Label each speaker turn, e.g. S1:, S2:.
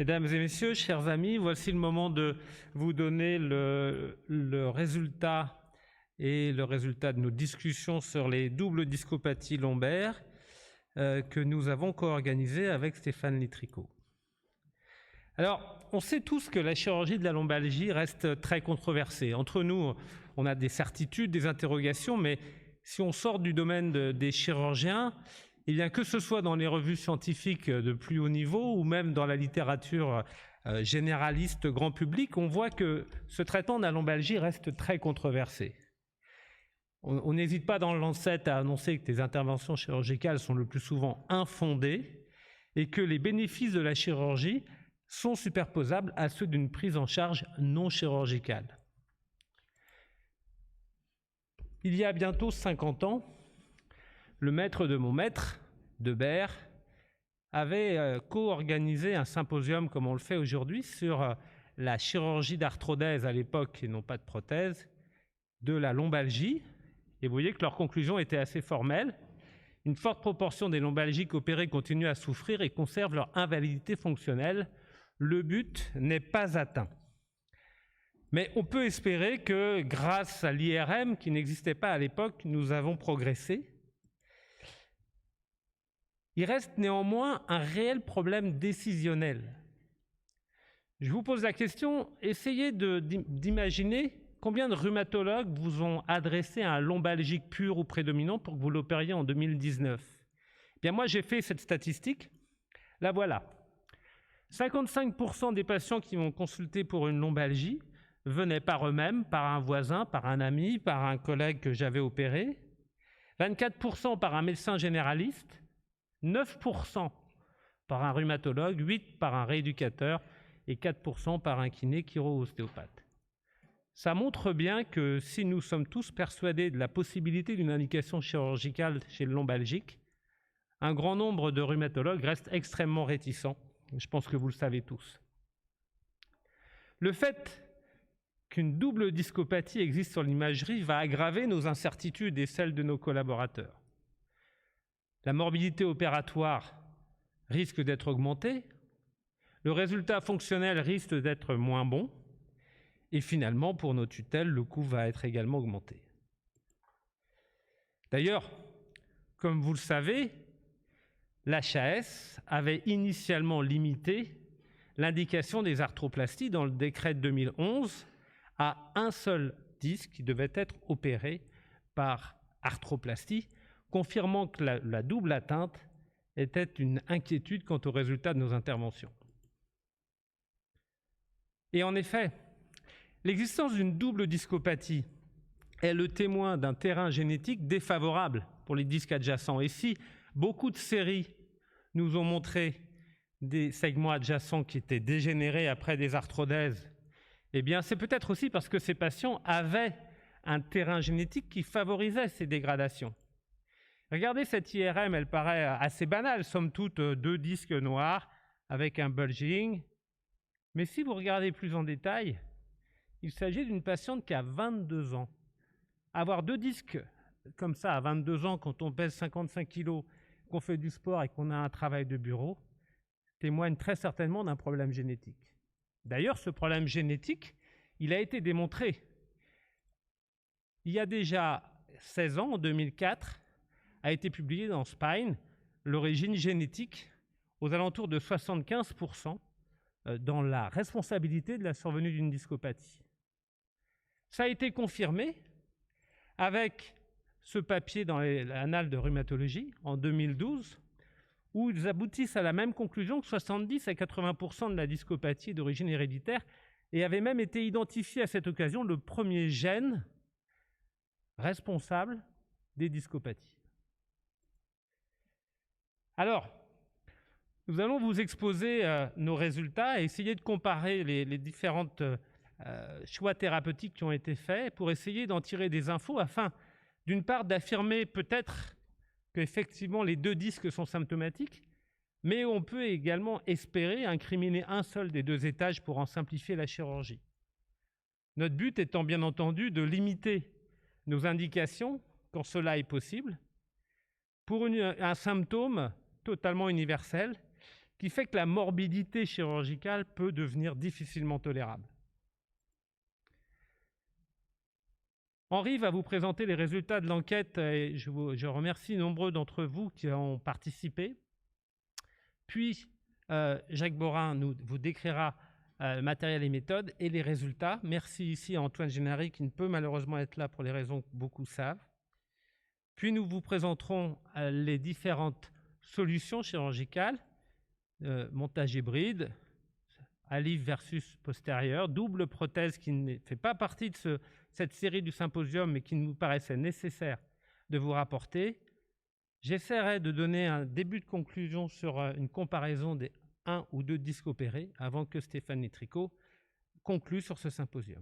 S1: Mesdames et messieurs, chers amis, voici le moment de vous donner le résultat de nos discussions sur les doubles discopathies lombaires que nous avons co-organisées avec Stéphane Litrico. Alors, on sait tous que la chirurgie de la lombalgie reste très controversée. Entre nous, on a des certitudes, des interrogations, mais si on sort du domaine des chirurgiens, eh bien, que ce soit dans les revues scientifiques de plus haut niveau ou même dans la littérature généraliste grand public, on voit que ce traitement de la lombalgie reste très controversé. On n'hésite pas dans le Lancet à annoncer que les interventions chirurgicales sont le plus souvent infondées et que les bénéfices de la chirurgie sont superposables à ceux d'une prise en charge non chirurgicale. Il y a bientôt 50 ans, le maître de mon maître, Debert, avait co-organisé un symposium, comme on le fait aujourd'hui, sur la chirurgie d'arthrodèse à l'époque, et non pas de prothèse, de la lombalgie. Et vous voyez que leurs conclusions étaient assez formelles. Une forte proportion des lombalgiques opérés continuent à souffrir et conservent leur invalidité fonctionnelle. Le but n'est pas atteint. Mais on peut espérer que, grâce à l'IRM, qui n'existait pas à l'époque, nous avons progressé. Il reste néanmoins un réel problème décisionnel. Je vous pose la question, essayez d'imaginer combien de rhumatologues vous ont adressé un lombalgique pur ou prédominant pour que vous l'opériez en 2019. Eh bien, moi, j'ai fait cette statistique. La voilà. 55% des patients qui m'ont consulté pour une lombalgie venaient par eux-mêmes, par un voisin, par un ami, par un collègue que j'avais opéré. 24% par un médecin généraliste. 9% par un rhumatologue, 8% par un rééducateur et 4% par un kiné chiro-ostéopathe. Ça montre bien que si nous sommes tous persuadés de la possibilité d'une indication chirurgicale chez le lombalgique, un grand nombre de rhumatologues restent extrêmement réticents. Je pense que vous le savez tous. Le fait qu'une double discopathie existe sur l'imagerie va aggraver nos incertitudes et celles de nos collaborateurs. La morbidité opératoire risque d'être augmentée, le résultat fonctionnel risque d'être moins bon, et finalement, pour nos tutelles, le coût va être également augmenté. D'ailleurs, comme vous le savez, l'HAS avait initialement limité l'indication des arthroplasties dans le décret de 2011 à un seul disque qui devait être opéré par arthroplastie, confirmant que la double atteinte était une inquiétude quant aux résultats de nos interventions. Et en effet, l'existence d'une double discopathie est le témoin d'un terrain génétique défavorable pour les disques adjacents. Et si beaucoup de séries nous ont montré des segments adjacents qui étaient dégénérés après des arthrodèses, eh bien c'est peut-être aussi parce que ces patients avaient un terrain génétique qui favorisait ces dégradations. Regardez cette IRM, elle paraît assez banale, somme toute 2 disques noirs avec un bulging. Mais si vous regardez plus en détail, il s'agit d'une patiente qui a 22 ans. Avoir 2 disques comme ça à 22 ans, quand on pèse 55 kg, qu'on fait du sport et qu'on a un travail de bureau, témoigne très certainement d'un problème génétique. D'ailleurs, ce problème génétique, il a été démontré. Il y a déjà 16 ans, en 2004, a été publié dans Spine l'origine génétique aux alentours de 75% dans la responsabilité de la survenue d'une discopathie. Ça a été confirmé avec ce papier dans l'Annales de rhumatologie en 2012 où ils aboutissent à la même conclusion que 70 à 80% de la discopathie est d'origine héréditaire et avait même été identifié à cette occasion le premier gène responsable des discopathies. Alors, nous allons vous exposer nos résultats et essayer de comparer les différents choix thérapeutiques qui ont été faits pour essayer d'en tirer des infos afin, d'une part, d'affirmer peut-être qu'effectivement les 2 disques sont symptomatiques, mais on peut également espérer incriminer un seul des 2 étages pour en simplifier la chirurgie. Notre but étant bien entendu de limiter nos indications quand cela est possible pour un symptôme totalement universel qui fait que la morbidité chirurgicale peut devenir difficilement tolérable. Henri va vous présenter les résultats de l'enquête et je remercie nombreux d'entre vous qui ont participé. Puis, Jacques Borin vous décrira le matériel et méthodes et les résultats. Merci ici à Antoine Génary qui ne peut malheureusement être là pour les raisons que beaucoup savent. Puis nous vous présenterons les différentes solutions chirurgicales, montage hybride, alive versus postérieur, double prothèse qui ne fait pas partie de cette série du symposium mais qui nous paraissait nécessaire de vous rapporter. J'essaierai de donner un début de conclusion sur une comparaison des 1 ou 2 disques opérés avant que Stéphane Tricot conclue sur ce symposium.